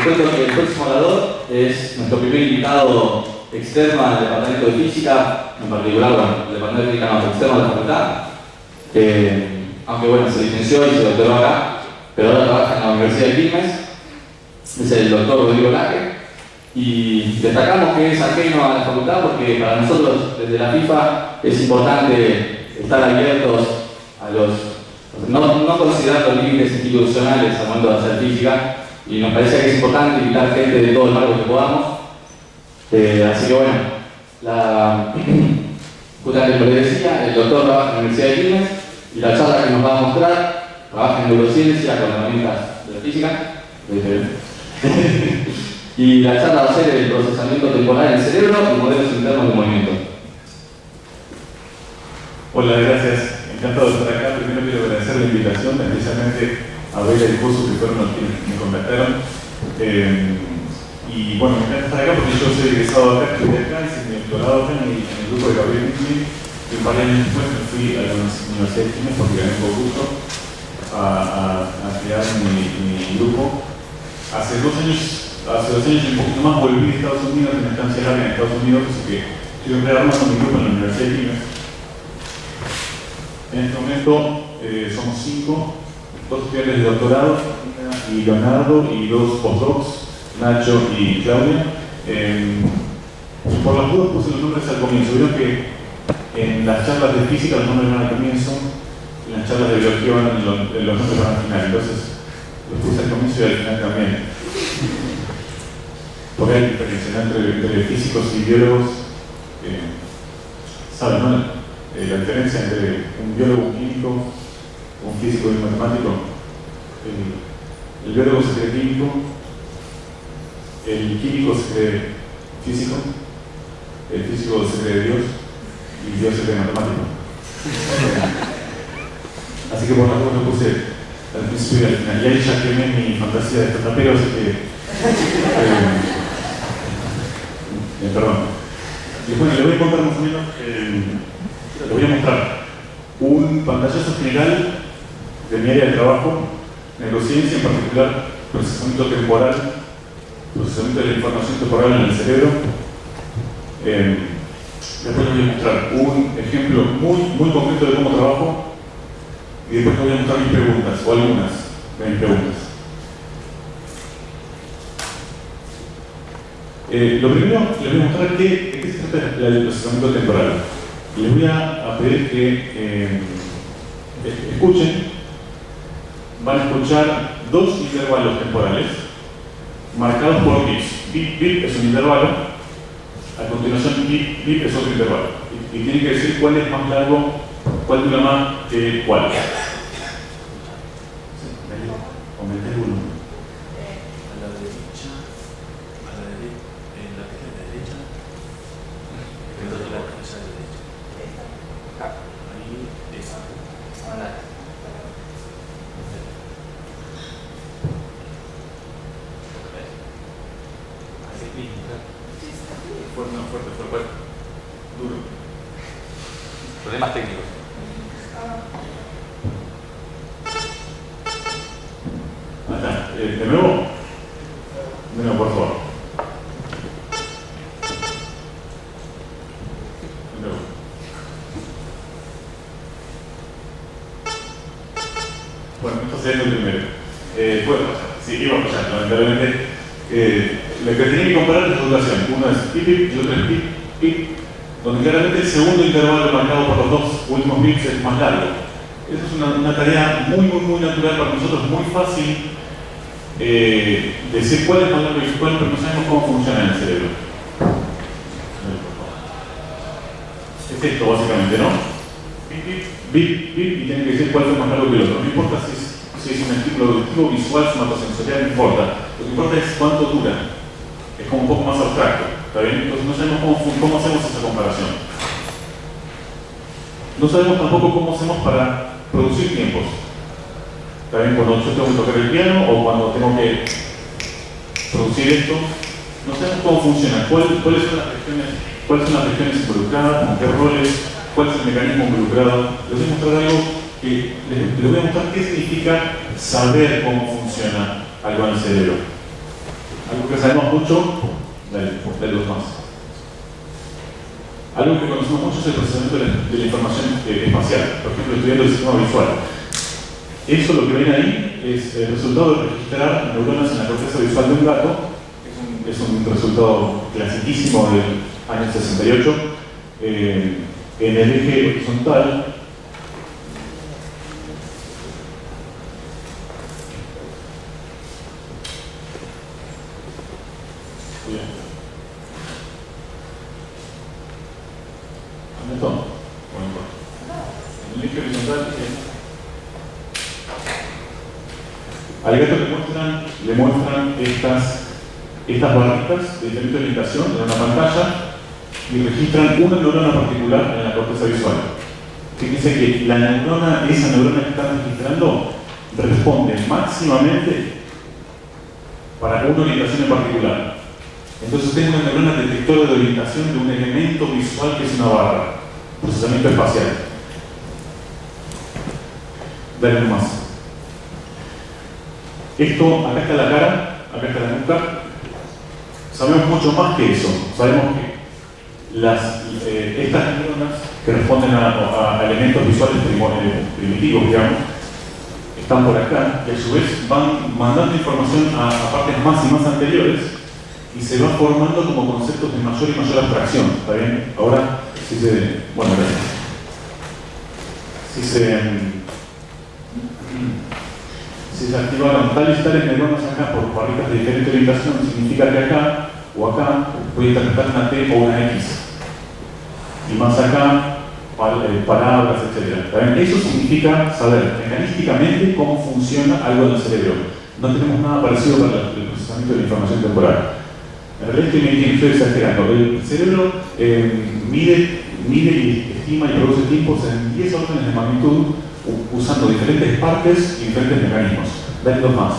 Les cuento que el próximo orador es nuestro primer invitado externo al departamento de física, en particular, bueno, el departamento de física no, externo a la facultad, aunque bueno, se licenció y se doctoró acá, pero ahora trabaja en la Universidad de Quilmes, es el doctor Rodrigo Laje, y destacamos que es ajeno a la facultad porque para nosotros desde la FIFA es importante estar abiertos a los, no considerar los límites institucionales al momento de hacer física, y nos parece que es importante invitar gente de todo el marco que podamos. Así que bueno, justamente como les decía, el doctor trabaja en la Universidad de Quilmes y la charla que nos va a mostrar trabaja en neurociencia con herramientas de la física. Y la charla va a ser el procesamiento temporal del cerebro y modelos internos de movimiento. Hola, gracias. Encantado de estar acá. Primero quiero agradecer la invitación, especialmente a Bela y Curso, que fueron los que me contactaron. Y bueno, me encanta estar acá porque yo soy egresado acá, estudié acá, hice mi doctorado acá en el grupo de Gabriel Michelin, y un par de años después me fui a la Universidad de Quilmes porque gané un concurso a crear mi grupo. Hace 2 años y un poquito más volví a Estados Unidos, en una estancia larga en Estados Unidos, así que estoy rearmando mi grupo en la Universidad de Quilmes. En este momento somos 5, 2 estudiantes de doctorado, y Leonardo, y 2 postdocs, Nacho y Claudia. Por las dudas puse los nombres al comienzo. Vieron que en las charlas de física los nombres van al comienzo, en las charlas de biología los nombres van al final. Entonces los puse al comienzo y al final también. Porque hay diferencia entre físicos y biólogos. ¿Saben, no? La diferencia entre un biólogo, un químico, un físico y un matemático. El biólogo se cree químico, el químico se cree físico, el físico se cree Dios y Dios se cree matemático. Así que por lo tanto lo puse al principio y al final. Y ahí ya quemé mi fantasía de estatapero, así que perdón. Y bueno, le voy a contar más o menos, le voy a mostrar un pantallazo general de mi área de trabajo, neurociencia, en particular procesamiento temporal, procesamiento de la información temporal en el cerebro. Después les voy a mostrar un ejemplo muy concreto de cómo trabajo y después les voy a mostrar mis preguntas, o algunas de mis preguntas. Lo primero, les voy a mostrar de qué se trata el procesamiento temporal. Les voy a pedir que escuchen. Van a escuchar 2 intervalos temporales marcados por bips. Bip, bip es un intervalo, a continuación bip, bip es otro intervalo. Y tienen que decir cuál es más largo, cuál dura más que cuál. Aumenté el volumen. A la derecha, en la derecha, en la derecha. Ahí, esa. Fuerte. Duro. Problemas técnicos. ¿De nuevo? De nuevo, por favor. De nuevo. Bueno, esto sería el primero. Puede pasar. Sí, iba a pasar, lamentablemente. Lo que tienen que comparar es la duración. Uno es pip, pip y otro es pip, pip, donde claramente el segundo intervalo marcado por los 2 últimos bips es más largo. Esa es una tarea muy natural para nosotros, muy fácil decir cuál es más largo y cuál, pero no sabemos cómo funciona en el cerebro. Es esto básicamente, ¿no? Bip, bip, bip, y tienen que decir cuál es más largo que el otro. No importa si es un estímulo auditivo, visual, somatosensorial, no importa. Lo que importa es cuánto dura. Es como un poco más abstracto, ¿está bien? Entonces no sabemos cómo hacemos esa comparación. No sabemos tampoco cómo hacemos para producir tiempos. ¿Está bien? Cuando yo tengo que tocar el piano o cuando tengo que producir esto, no sabemos cómo funciona, cuáles son las regiones involucradas, con qué roles, cuál es el mecanismo involucrado. Les voy a mostrar algo que les voy a mostrar qué significa saber cómo funciona algo en el cerebro. Algo que sabemos mucho, dale dos más. Algo que conocemos mucho es el procesamiento de la información espacial, por ejemplo, estudiando el sistema visual. Eso, lo que ven ahí, es el resultado de registrar neuronas en la corteza visual de un gato. Es un resultado clasiquísimo del año 68. En el eje horizontal, al gato le muestran estas barritas de diferente orientación en una pantalla y registran una neurona particular en la corteza visual. Fíjense que esa neurona que están registrando responde máximamente para una orientación en particular. Entonces tengo una neurona detectora de orientación de un elemento visual que es una barra. Procesamiento espacial. Dale más. Esto, acá está la cara, acá está la nuca. Sabemos mucho más que eso. Sabemos que estas neuronas que responden a elementos visuales primitivos, digamos, están por acá y a su vez van mandando información a partes más y más anteriores y se va formando como conceptos de mayor y mayor abstracción. ¿Está bien? Ahora, bueno, gracias. Si se activaron tales neuronas acá por barritas de diferente orientación, significa que acá o acá voy a interpretar una T o una X. Y más acá, palabras, etc. Eso significa saber mecanísticamente cómo funciona algo en el cerebro. No tenemos nada parecido para el procesamiento de la información temporal. En realidad estoy exagerando. El cerebro mide y estima y produce tiempos en 10 órdenes de magnitud usando diferentes partes y diferentes mecanismos. Ven dos más.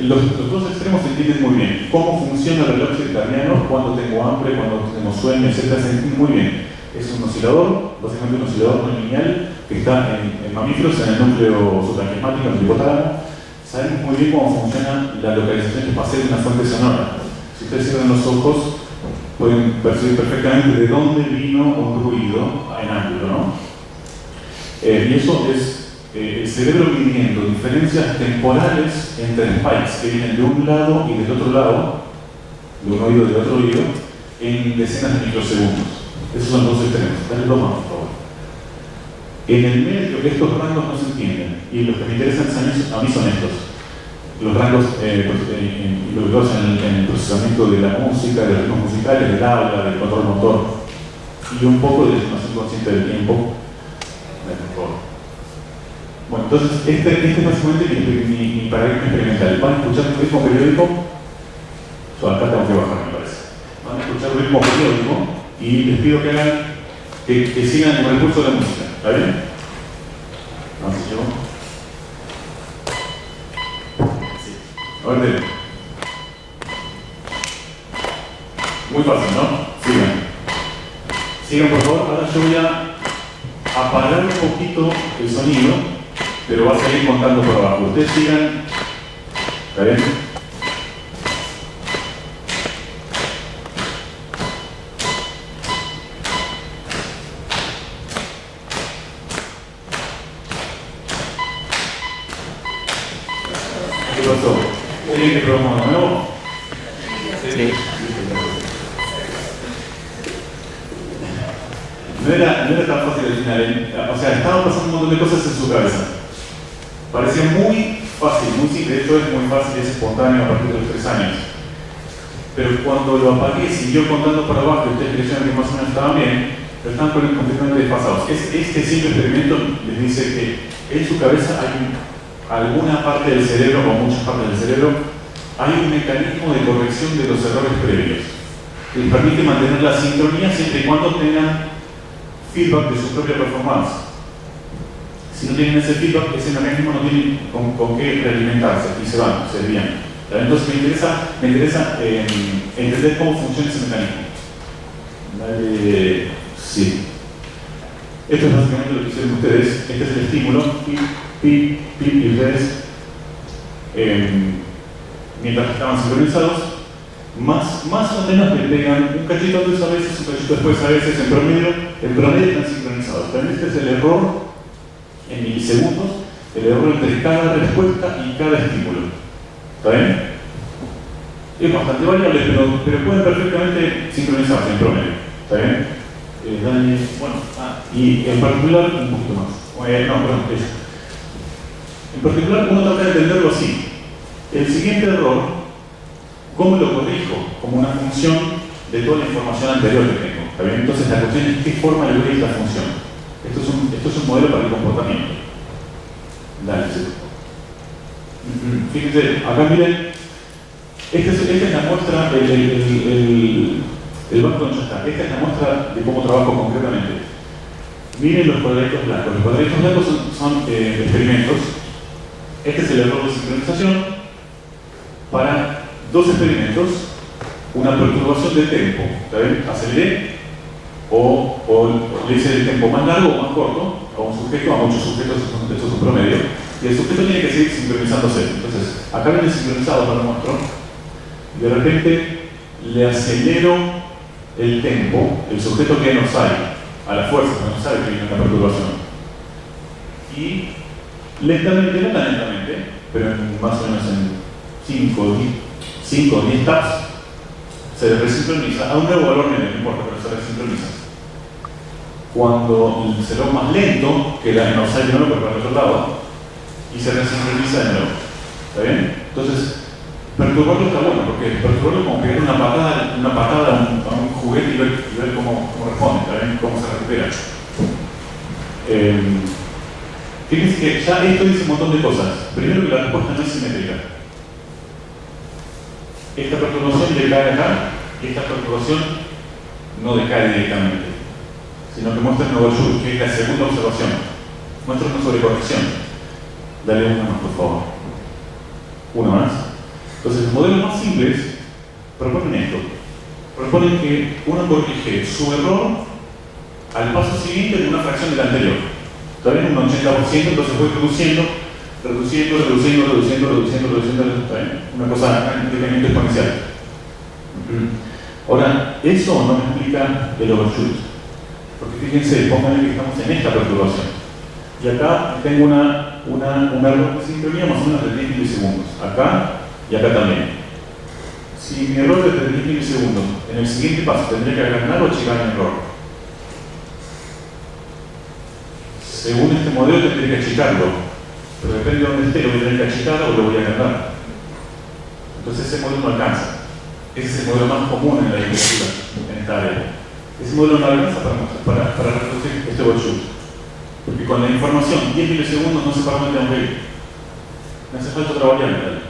Los dos extremos se entienden muy bien. Cómo funciona el reloj circadiano, cuando tengo hambre, cuando tengo sueño, etc. Se entiende muy bien. Es un oscilador, básicamente un oscilador no lineal, que está en mamíferos, en el núcleo supraquiasmático, en el hipotálamo. Sabemos muy bien cómo funciona la localización espacial de una fuente sonora. Si ustedes cierran los ojos, pueden percibir perfectamente de dónde vino un ruido en ángulo, ¿no? Y eso es el cerebro midiendo diferencias temporales entre spikes que vienen de un lado y del otro lado, de un oído y del otro oído, en decenas de microsegundos. Esos son dos extremos. Dale dos más, por favor. En el medio, estos rangos no se entienden, y los que me interesan a mí son estos. Los rangos involucrados en el procesamiento de la música, de los ritmos musicales, del habla, del control motor, y un poco de estimación consciente del tiempo. Bueno, entonces, este es básicamente mi paradigma experimental. ¿Van a escuchar un ritmo periódico? Yo acá tengo que bajar, me parece. Van a escuchar un ritmo periódico y les pido que hagan, que sigan el recurso de la música. ¿Está bien? Vamos a llevar. A ver, muy fácil, ¿no? Sigan por favor. Ahora yo voy a apagar un poquito el sonido, pero va a seguir contando por abajo. Ustedes sigan. ¿Está bien? ¿Qué pasó? ¿Tienen que probar de nuevo? Sí. No era tan fácil al final, o sea, estaban pasando un montón de cosas en su cabeza. Parecía muy fácil, muy simple, de hecho es muy fácil, es espontáneo a partir de los 3 años. Pero cuando lo apagué, siguió contando para abajo, y ustedes creyeron que más o menos estaban bien, pero estaban completamente desfasados. Este simple experimento les dice que en su cabeza hay alguna parte del cerebro, o muchas partes del cerebro, hay un mecanismo de corrección de los errores previos, que les permite mantener la sincronía siempre y cuando tengan feedback de su propia performance. Si no tienen ese feedback, ese mecanismo no tiene con qué realimentarse y se van, se desvían. Entonces me interesa entender cómo funciona ese mecanismo. Dale, sí. Esto es básicamente lo que hicieron ustedes. Este es el estímulo, pip, pip, pip, y ustedes mientras estaban sincronizados, más o menos le pegan un cachito antes a veces, un cachito después a veces, en promedio están sincronizados. También este es el error en milisegundos, el error entre cada respuesta y cada estímulo. ¿Está bien? Es bastante variable, pero pueden perfectamente sincronizarse en promedio. ¿Está bien? Y en particular, un poquito más. En particular, uno trata de entenderlo así. El siguiente error, ¿cómo lo corrijo? Como una función de toda la información anterior que tengo. ¿Está bien? Entonces, la cuestión es qué forma le doy esta función. Esto es un modelo para el comportamiento. Dale, sí. Fíjense, acá miren, esta es la muestra, el backbone ya está. Esta es la muestra de cómo trabajo concretamente. Miren los cuadraditos blancos. Los cuadraditos blancos son experimentos. Este es el error de sincronización para dos experimentos, una perturbación de tiempo. ¿Está bien? Aceleré o le hice el tiempo más largo o más corto a un sujeto, a muchos sujetos, esto es un promedio, y el sujeto tiene que seguir sincronizándose. Entonces, acá viene sincronizado, lo muestro, y de repente le acelero el tiempo, el sujeto que no sabe, a la fuerza, no sabe que viene una perturbación. Y lentamente, no tan lentamente, pero más o menos en 5 o 10 taps, se resincroniza a un nuevo valor medio, no importa, pero se resincroniza. Cuando será más lento, que la no sale de nuevo, pero para el otro lado, y se resincroniza de nuevo. ¿Está bien? Entonces, perturbarlo está bueno, porque perturbarlo es como pegar una patada a un juguete y ver cómo responde, ¿está bien? Cómo se recupera. Fíjense que ya esto dice un montón de cosas. Primero, que la respuesta no es simétrica. Esta perturbación decae acá, y esta perturbación no decae directamente, sino que muestra un overshoot, que es la segunda observación. Muestra una sobrecorrección. Dale una más, por favor. Una más. Entonces, los modelos más simples proponen esto. Proponen que uno corrige su error al paso siguiente de una fracción del anterior. Todavía un 80%, entonces voy reduciendo, ¿está bien? Una cosa, un incremento exponencial. Ahora, eso no me explica el overshoot. Porque fíjense, pónganle que estamos en esta perturbación. Y acá tengo un error de sincronía más o menos de 10 milisegundos. Acá y acá también. Si mi error es de 10 milisegundos, en el siguiente paso tendría que agrandar o achicar el error. Según este modelo tendría que achicarlo, pero depende de dónde esté, lo voy a tener que achicar o lo voy a agrandar. Entonces ese modelo no alcanza. Ese es el modelo más común en la literatura, en esta área. Ese modelo no alcanza para reproducir este overshoot. Porque con la información 10 milisegundos no sé para dónde tengo que ir. Me hace falta otra variable.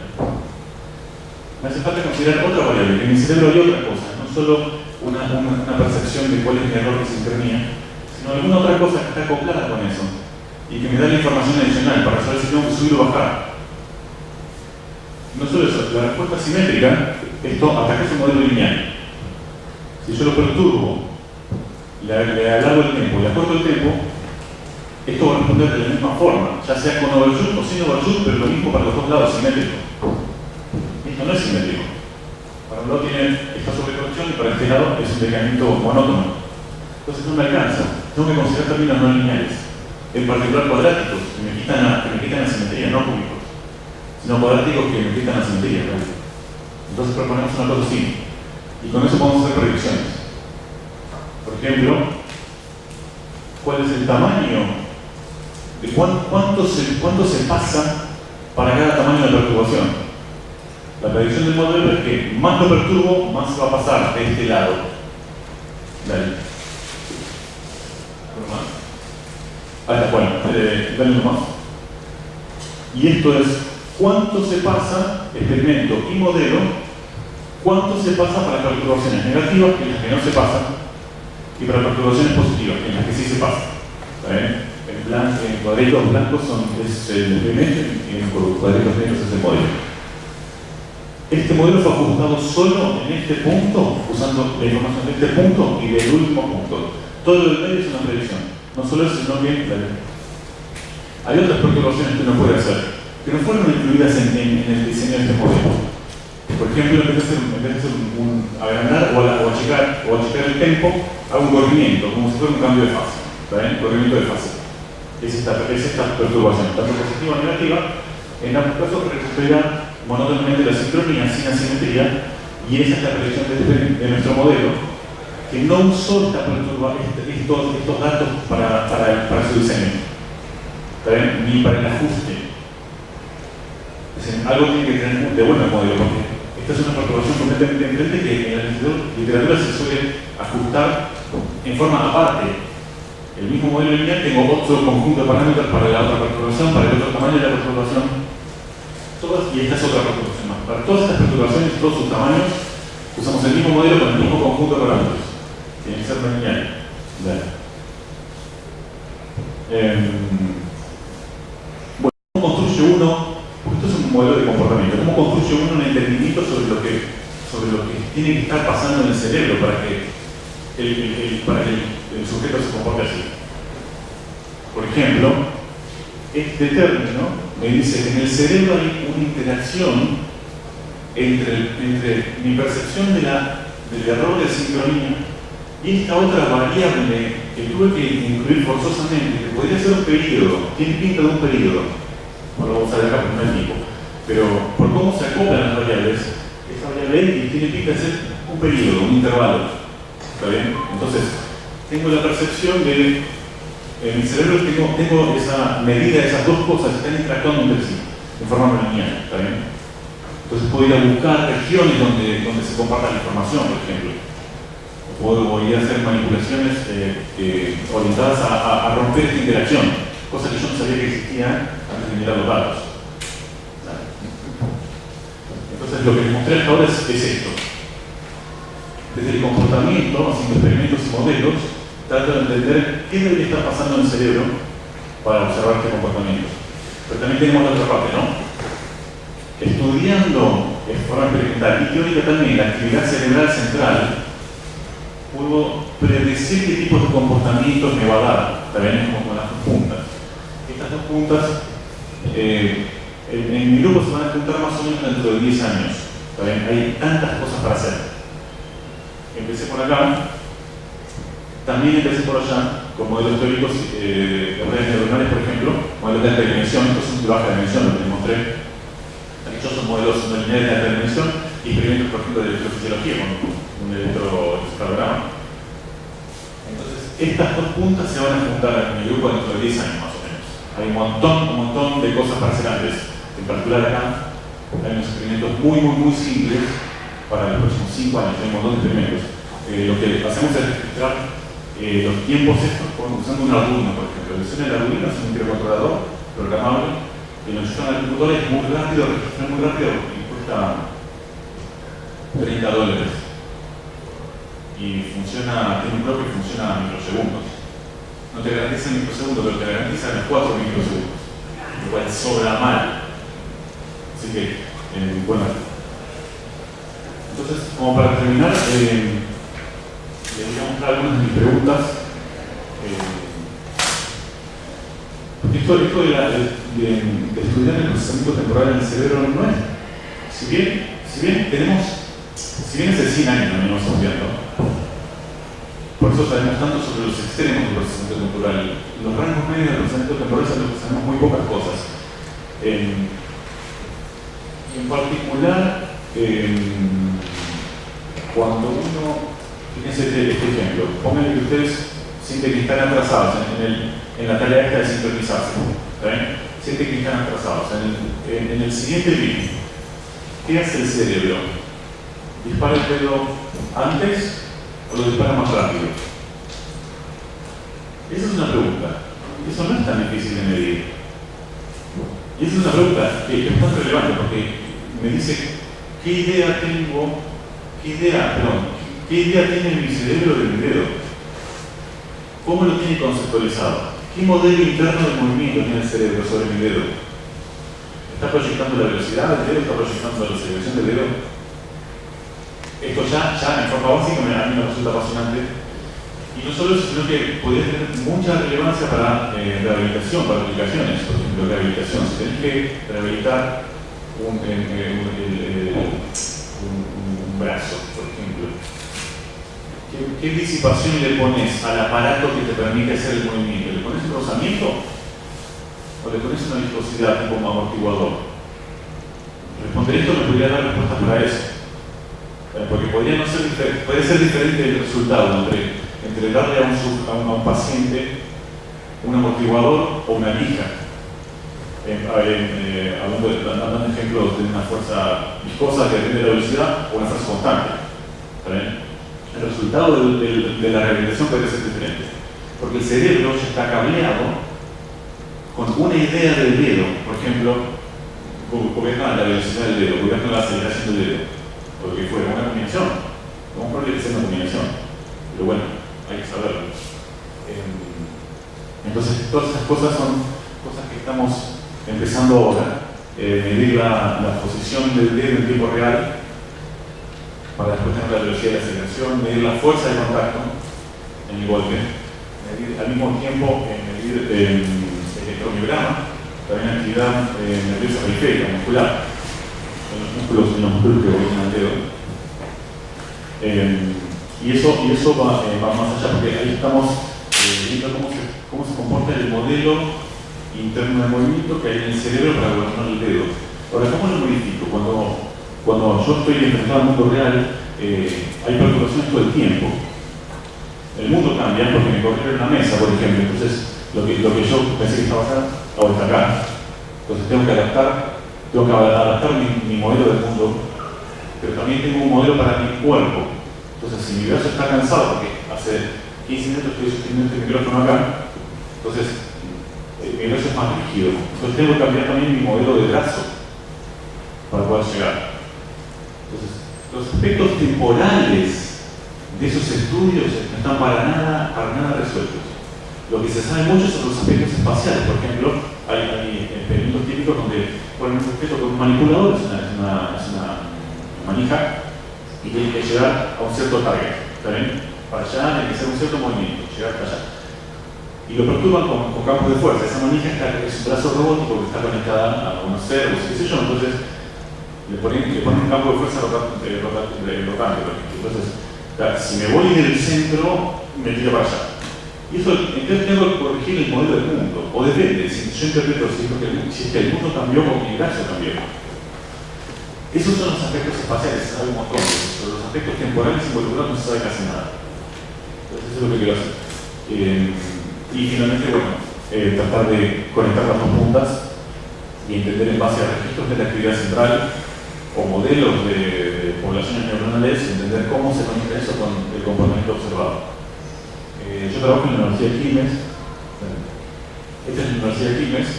Me hace falta considerar otra variable, que en mi cerebro hay otra cosa, no solo una percepción de cuál es mi error de sincronía, sino alguna otra cosa que está acoplada con eso y que me da la información adicional para saber si tengo que subir o bajar. No solo eso, la respuesta simétrica, esto ataca su modelo lineal. Si yo lo perturbo, le alargo el tiempo, le acorto el tiempo, esto va a responder de la misma forma, ya sea con overshoot o sin overshoot, pero lo mismo para los dos lados, simétrico. Esto no es simétrico. Para un lado tiene esta sobrecorrección y para este lado es un decaimiento monótono. Entonces no me alcanza. Tengo que considerar términos no lineales, en particular cuadráticos, que me quitan la simetría, no cúbicos, sino cuadráticos que me quitan la simetría. Entonces proponemos una cosa así, y con eso podemos hacer predicciones. Por ejemplo, ¿cuál es el tamaño? ¿De cuánto se pasa para cada tamaño de perturbación? La predicción del modelo es que más lo perturbo, más se va a pasar de este lado. Dale. Ahí está, bueno, dale nomás. Y esto es cuánto se pasa, experimento y modelo, cuánto se pasa para perturbaciones negativas, que en las que no se pasan, y para perturbaciones positivas, en las que sí se pasan. ¿Está bien? En cuadritos blancos es el experimento y en cuadritos negros es el modelo. Este modelo fue ajustado solo en este punto, usando la información de este punto y del último punto. Todo lo del medio es una predicción. No solo eso, sino que hay otras perturbaciones que uno puede hacer, que no fueron incluidas en el diseño de este modelo. Por ejemplo, en vez de hacer agrandar o achicar el tempo, hago un corrimiento, como si fuera un cambio de fase. ¿Está bien? Corrimiento de fase. Es esta perturbación, tanto positiva o negativa. En ambos casos recupera monótonamente la sincronía sin asimetría, y esa es la predicción de nuestro modelo, que no usó estos datos para su diseño, ¿está bien? Ni para el ajuste. Es decir, algo tiene que tener de bueno el modelo, porque esta es una perturbación completamente diferente que en la literatura se suele ajustar en forma aparte. El mismo modelo lineal, tengo otro conjunto de parámetros para la otra perturbación, para el otro tamaño de la perturbación, y esta es otra perturbación más. Para todas estas perturbaciones, todos sus tamaños, usamos el mismo modelo con el mismo conjunto de parámetros. Tiene que ser lineal. Bueno, ¿cómo construye uno? Porque esto es un modelo de comportamiento. ¿Cómo construye uno un entendimiento sobre lo que tiene que estar pasando en el cerebro para que el sujeto se comporte así? Por ejemplo, este término me dice que en el cerebro hay una interacción entre mi percepción del error de sincronía y esta otra variable que tuve que incluir forzosamente, que podría ser un período, tiene pinta de un período, no lo vamos a ver acá por un tipo, pero por cómo se acoplan las variables, esa variable X tiene pinta de ser un período, un intervalo. ¿Está bien? Entonces, tengo la percepción de, en mi cerebro tengo esa medida de esas dos cosas que están interactuando entre sí, de forma no lineal. ¿Está bien? Entonces puedo ir a buscar regiones donde se comparta la información, por ejemplo. Puedo ir a hacer manipulaciones orientadas a romper esta interacción, cosa que yo no sabía que existía antes de mirar los datos. Entonces lo que les mostré hasta ahora es esto. Desde el comportamiento, haciendo experimentos y modelos, trato de entender qué debería estar pasando en el cerebro para observar este comportamiento. Pero también tenemos la otra parte, ¿no? Estudiando de forma experimental y teórica también la actividad cerebral central, puedo predecir qué tipos de comportamientos me va a dar. También como con las dos puntas. Estas dos puntas, en mi grupo se van a juntar más o menos dentro de 10 años. ¿También? Hay tantas cosas para hacer. Empecé por acá, también empecé por allá, con modelos teóricos de redes neuronales, por ejemplo, modelos de alta dimensión, estos son de baja dimensión, lo que les mostré. Estos son modelos no lineales de alta dimensión y experimentos, por ejemplo, de electrofisiología con un electroencefalograma. Entonces, estas dos puntas se van a juntar en mi grupo dentro de 10 años más o menos. Hay un montón de cosas para hacer antes. En particular acá, hay unos experimentos muy simples para los próximos 5 años, hay un montón de experimentos. Lo que hacemos es registrar los tiempos estos usando un Arduino, por ejemplo. La versión del Arduino es un microcontrolador programable que lo llevan al computador, es muy rápido, registra muy rápido y cuesta $30. Y funciona, tiene un clock que funciona a microsegundos. No te garantiza en microsegundos, pero te garantiza en 4 microsegundos, lo cual sobra mal. Así que, bueno. Entonces, como para terminar, les voy a mostrar algunas de mis preguntas. Esto de estudiar el procesamiento temporal en el cerebro no es. Si bien hace 100 años no venimos estudiando, por eso sabemos tanto sobre los extremos del procesamiento temporal. Los rangos medios del procesamiento temporal son los que sabemos muy pocas cosas. En particular, cuando uno, fíjense este ejemplo, pongan que ustedes sienten que están atrasados en la tarea esta de sincronizarse, ¿saben? Sienten que están atrasados. En el siguiente vídeo, ¿qué hace el cerebro? ¿Dispara el pelo antes o lo dispara más rápido? Esa es una pregunta. Eso no es tan difícil de medir. Y esa es una pregunta que es bastante relevante porque me dice qué idea tiene mi cerebro del video. ¿Cómo lo tiene conceptualizado? ¿Qué modelo interno de movimiento tiene el cerebro sobre mi dedo? ¿Está proyectando la velocidad del dedo? ¿Está proyectando la aceleración del dedo? Esto ya en forma básica a mí me resulta apasionante. Y no solo eso, sino que podría tener mucha relevancia para rehabilitación, para aplicaciones. Por ejemplo, rehabilitación. Si tenés que rehabilitar un brazo, por ejemplo. ¿Qué disipación le pones al aparato que te permite hacer el movimiento? ¿Le pones un rozamiento? ¿O le pones una viscosidad tipo amortiguador? Responder esto me podría dar respuestas para eso. Porque puede ser diferente el resultado entre darle a un paciente un amortiguador o una lija. Dando ejemplos de una fuerza viscosa que depende de la velocidad o una fuerza constante. El resultado de la rehabilitación puede ser diferente. Porque el cerebro ya está cableado con una idea del dedo. Por ejemplo, gobierna la velocidad del dedo, gobierna la aceleración del dedo, o lo que fuera, una combinación. Vamos a probar que sea una combinación, pero bueno, hay que saberlo. Entonces, todas esas cosas son cosas que estamos empezando ahora. Medir la posición del dedo en tiempo real, para después tener la velocidad de aceleración, medir la fuerza de contacto en el golpe, medir al mismo tiempo medir el electromiograma, también actividad nerviosa periférica, muscular, en los músculos que gobiernan el dedo. Y eso va más allá, porque ahí estamos viendo cómo se comporta el modelo interno de movimiento que hay en el cerebro para gobernar el dedo. Ahora, ¿cómo lo modifico? Cuando yo estoy enfrentado al mundo real, hay perturbaciones todo el tiempo. El mundo cambia porque me corrieron una mesa, por ejemplo. Entonces, lo que yo pensé que estaba acá, ahora está acá. Entonces tengo que adaptar mi modelo del mundo, pero también tengo un modelo para mi cuerpo. Entonces, si mi brazo está cansado, porque hace 15 minutos estoy sosteniendo este micrófono acá, entonces mi brazo es más rígido. Entonces tengo que cambiar también mi modelo de brazo para poder llegar. Entonces, los aspectos temporales de esos estudios no están para nada resueltos. Lo que se sabe mucho son los aspectos espaciales. Por ejemplo, hay experimentos típicos donde ponen un sujeto con un manipulador, es una manija, y tiene que llegar a un cierto target. ¿Está bien? Para allá hay que hacer un cierto movimiento, llegar para allá. Y lo perturban con campos de fuerza. Esa manija es un brazo robótico que está conectada a unos servos, qué sé yo. Entonces, le ponen un campo de fuerza rotante, por ejemplo. Entonces, si me voy del centro, me tira para allá. Y eso, entonces tengo que corregir el modelo del mundo. O depende, si yo interpreto si es que el mundo cambió o mi brazo cambió. Esos son los aspectos espaciales, se sabe un montón. Pero los aspectos temporales involucrados no se sabe casi nada. Entonces eso es lo que quiero hacer. Y finalmente, bueno, tratar de conectar las dos puntas y entender en base a registros de la actividad central o modelos de poblaciones neuronales, entender cómo se conecta eso con el comportamiento observado. Yo trabajo en la Universidad de Quilmes. Esta es la Universidad de Quilmes.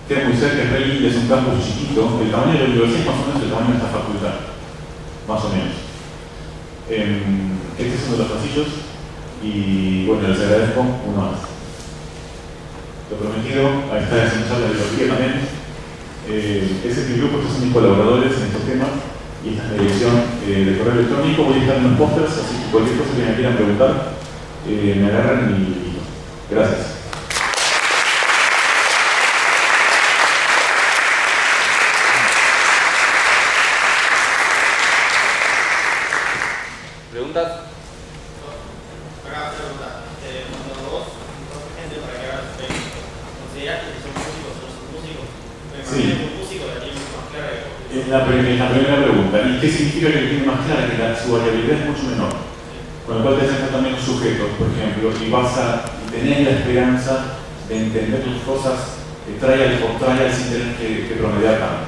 Queda muy cerca, es re lindo, es un campus chiquito. El tamaño de la universidad es más o menos el tamaño de esta facultad. Más o menos. Este es uno de los pasillos. Y bueno, les agradezco uno más. Lo prometido, ahí está desarrollando la biología también. Ese es mi grupo, estos son mis colaboradores en estos temas. Y esta es la dirección de correo electrónico. Voy a estar en los pósters, así que cualquier cosa que me quieran preguntar, me agarran y listo. Gracias. ¿Preguntas? Cuando vos gente para que hagas considerás que son músicos o no son músicos, me imagino que un músico la tiene mucho más clara que La primera pregunta. ¿Y qué significa que tiene más clara? Que su variabilidad es mucho menor. Con lo cual te acercas también un sujeto, por ejemplo, y tenés la esperanza de entender las cosas trial por trial sin tener que promediar tanto.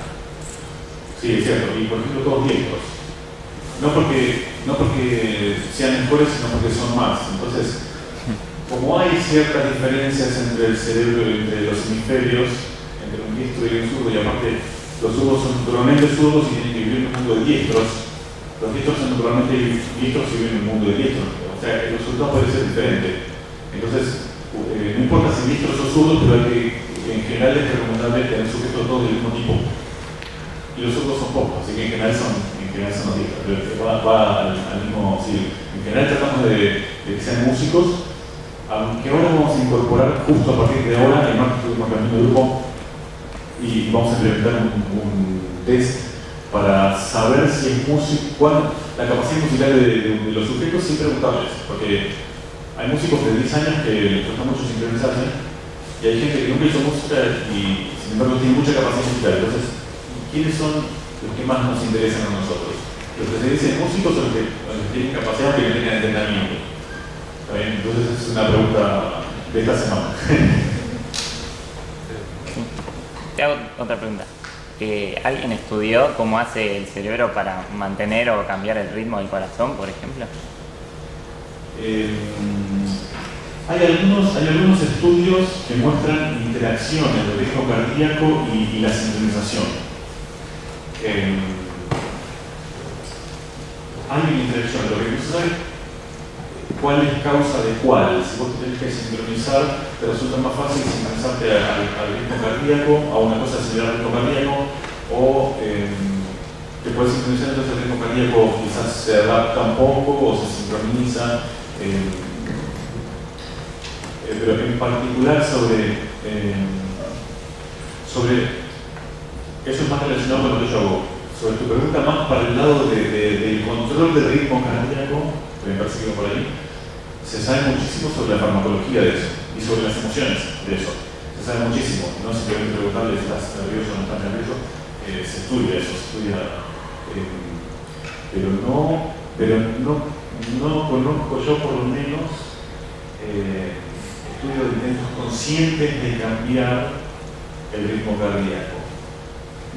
Sí, es cierto. Y por ejemplo, todos diestros. No porque sean mejores, sino porque son más. Entonces, como hay ciertas diferencias entre el cerebro, entre los hemisferios, entre un diestro y un zurdo, y aparte los zurdos son naturalmente zurdos y tienen que vivir en un mundo de diestros. Los diestros son naturalmente diestros y viven en un mundo de diestros. O sea, el resultado puede ser diferente. Entonces, no importa si diestros o zurdos, pero en general es recomendable tener sujetos todos del mismo tipo. Y los zurdos son pocos, así que en general son los diestros. Va al mismo. Sí, en general tratamos de que sean músicos, aunque ahora vamos a incorporar justo a partir de ahora, el martes estuvimos reuniendo el grupo, y vamos a implementar un test para saber si es música, la capacidad musical de los sujetos sin preguntarles, porque hay músicos de 10 años que les cuesta mucho sincronizarse y hay gente que nunca hizo música y sin embargo tiene mucha capacidad musical. Entonces, ¿quiénes son los que más nos interesan a nosotros? ¿Los que se dicen músicos o los que tienen capacidad o que no tienen entendimiento? ¿Está bien? Entonces es una pregunta de esta semana. Te hago otra pregunta. ¿Alguien estudió cómo hace el cerebro para mantener o cambiar el ritmo del corazón, por ejemplo? Hay algunos estudios que muestran interacciones del ritmo cardíaco y la sincronización. Hay una interacción, lo que no se sabe cuál es causa de cuál. Si vos tenés que sincronizar, te resulta más fácil sincronizarte al ritmo cardíaco, a una cosa similar al ritmo cardíaco, o te puedes sincronizar, entonces el ritmo cardíaco quizás se adapta un poco o se sincroniza. Pero en particular sobre eso es más relacionado con lo que yo hago. Sobre tu pregunta, más para el lado del control del ritmo cardíaco, que me parece que va por ahí, se sabe muchísimo sobre la farmacología de eso y sobre las emociones de eso. Se sabe muchísimo, no simplemente preguntarle si estás nervioso o no estás nervioso, se estudia eso, se estudia, pero no conozco yo por lo menos estudios de intentos conscientes de cambiar el ritmo cardíaco.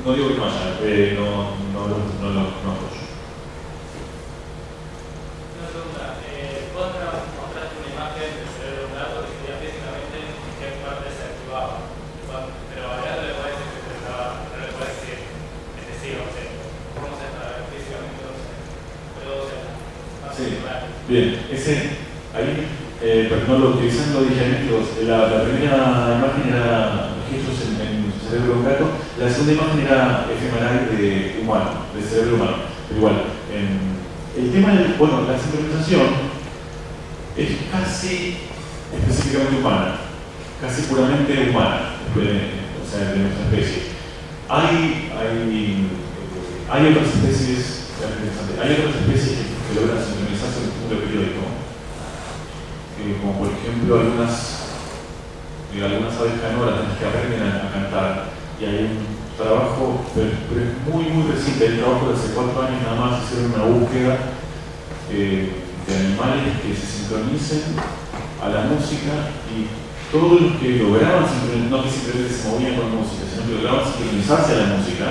No digo que no haya, no lo apoyo. Una pregunta, vos mostraste una imagen del cerebro de un gato que sería físicamente qué parte se activaba, pero a él le parece que no le parece que sí, o sea, ¿cómo se está físicamente? Sí, bien, ahí, pero no lo utilizando ligeros, la primera imagen era registros en el cerebro de un gato, la segunda imagen era fMRI del cerebro humano, pero igual, el tema la sincronización es casi específicamente humana, casi puramente humana, o sea, de nuestra especie. Hay otras especies, que logran sincronizarse en el punto periódico, como por ejemplo algunas aves canoras que aprenden a cantar, y hay un trabajo, pero es muy reciente, hay un trabajo de hace 4 años nada más, hicieron una búsqueda de animales que se sincronicen a la música, y todos los que lograban sincronizarse, no que simplemente se movían con la música, sino que lograban sincronizarse a la música,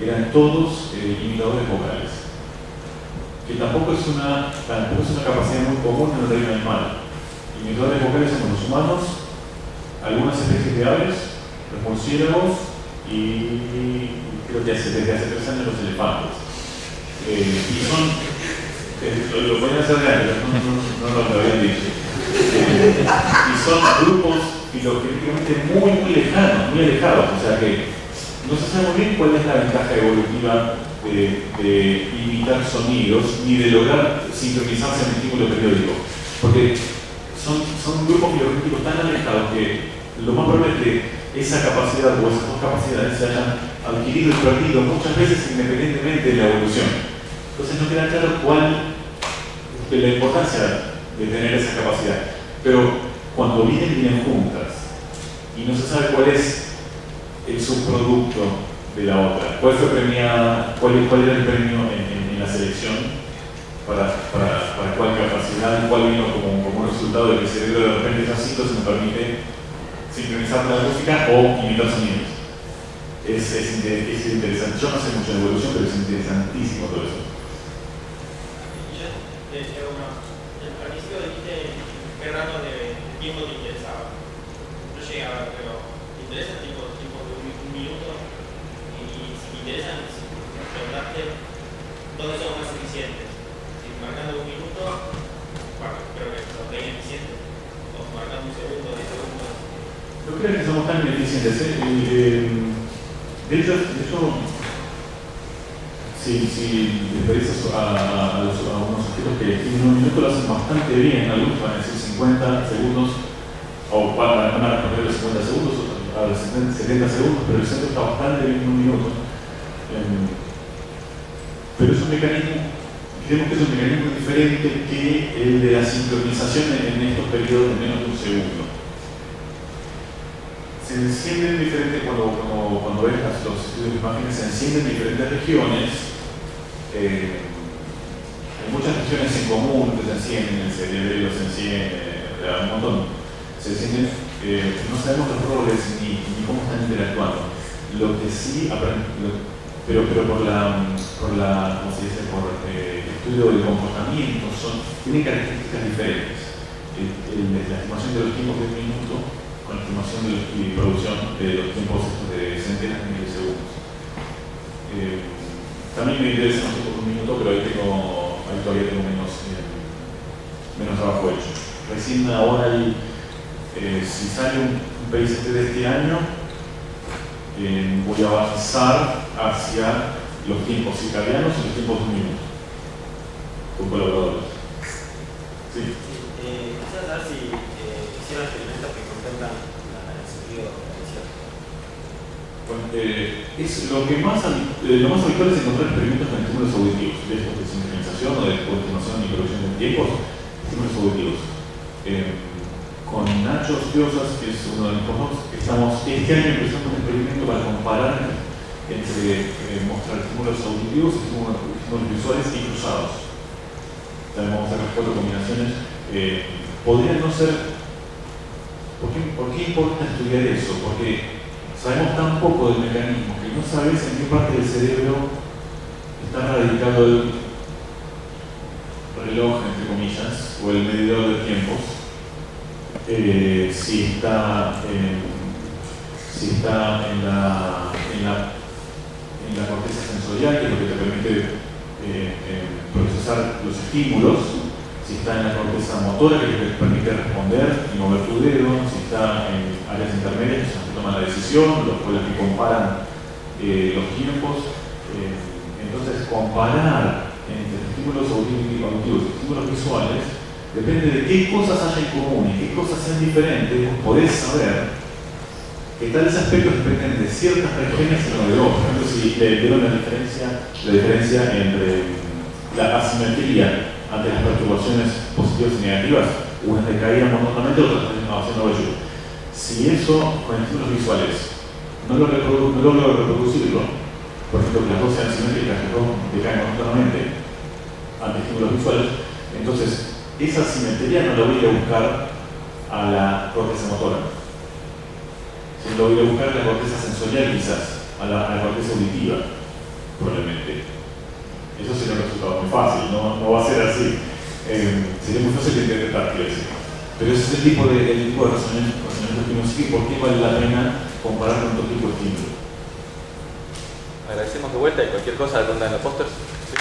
eran todos imitadores vocales, que tampoco es una capacidad muy común en el reino animal. Imitadores vocales somos los humanos, algunas especies de aves, los murciélagos y creo que desde hace 3 años los elefantes. Y son, lo pueden hacer grandes, no lo habían dicho. Y son grupos filogenéticamente muy lejanos, muy alejados, o sea que no se sabe muy bien cuál es la ventaja evolutiva de imitar sonidos ni de lograr sincronizarse en el estímulo periódico, porque son grupos filogenéticos tan alejados que lo más probable es que esa capacidad o esas dos capacidades se hayan adquirido y perdido muchas veces independientemente de la evolución. Entonces no queda claro cuál es la importancia de tener esa capacidad, pero cuando vienen juntas y no se sabe cuál es el subproducto de la otra, cuál fue premiada, cuál era el premio en la selección para cuál capacidad, cuál vino como resultado de que el cerebro de repente es así, entonces me permite sincronizar la música o imitar sonidos. Es interesante. Yo no sé mucho de evolución, pero es interesantísimo todo eso. Al principio dijiste qué rango de tiempo te interesaba. No llegaba, pero ¿te interesan tipo de un minuto? Y si te interesan, preguntaste dónde son más eficientes. Si marcando un minuto, bueno, creo que los veis eficientes. O marcando un segundo, 10 segundos. No creo que somos tan eficientes. De hecho, si les pedís a unos sujetos que tienen un minuto, lo hacen bastante bien. Algunos van a decir 50 segundos, o van a responder los 50 segundos, otros a los 70 segundos, pero el centro está bastante bien en 1 minuto. Pero es un mecanismo, creemos que es un mecanismo diferente que el de la sincronización en estos periodos de menos de 1 segundo. Se encienden diferentes, cuando ves los estudios de imágenes, se encienden diferentes regiones. Hay muchas regiones en común que se encienden, el cerebro se enciende, un montón. Se encienden, no sabemos los roles ni cómo están interactuando. Lo que sí pero por ¿cómo se dice? Por el estudio del comportamiento, tienen características diferentes. La estimación de los tiempos de 1 minuto con la estimación y producción de los tiempos de centenas de milisegundos. También me interesa los tiempos de 1 minuto, pero ahí todavía tengo menos trabajo hecho. Recién ahora si sale un PICT de este año, voy a avanzar hacia los tiempos circadianos y los tiempos de 1 minuto con colaboradores. Sí. Quisiera saber si hicieron experimentos que contemplan el sentido de la visión. Bueno, lo más habitual es encontrar experimentos con estímulos auditivos, de estos de sincronización o de estimación y producción de tiempos, estímulos auditivos. Con Nacho Ostiosas, que es uno de mis postdocs, estamos este año empezando un experimento para comparar entre mostrar estímulos auditivos y estímulos visuales y cruzados. También vamos a hacer 4 combinaciones. Podrían no ser. ¿Por qué importa estudiar eso? Porque sabemos tan poco del mecanismo que no sabes en qué parte del cerebro está radicado el reloj, entre comillas, o el medidor de tiempos. Si está en la corteza sensorial, que es lo que te permite procesar los estímulos, si está en la corteza motora, que te permite responder y mover tu dedo, si está en áreas intermedias, que son las que toman la decisión, las que comparan los tiempos. Entonces, comparar entre estímulos auditivos y estímulos visuales depende de qué cosas haya en común y qué cosas sean diferentes. Podés saber que tales aspectos dependen de ciertas regiones y no de otras. Por ejemplo, si le dieron la diferencia entre la asimetría ante las perturbaciones positivas y negativas, unas decaían monótonamente, otras haciendo vello. Si eso con estímulos visuales no logro reproducirlo, por ejemplo, que las dos sean simétricas, que las dos decaen monótonamente ante estímulos visuales, entonces esa simetría no la voy a buscar a la corteza motora, sino la voy a buscar a la corteza sensorial, quizás, a la corteza auditiva, probablemente. Eso sería un resultado muy fácil, no va a ser así. Sería muy fácil de interpretar, quiero decir. Pero ese es el tipo de razonamiento que nos sigue, por qué vale la pena comparar con otro tipo de estímulo. Agradecemos de vuelta y cualquier cosa, ronda en los pósters. ¿Sí?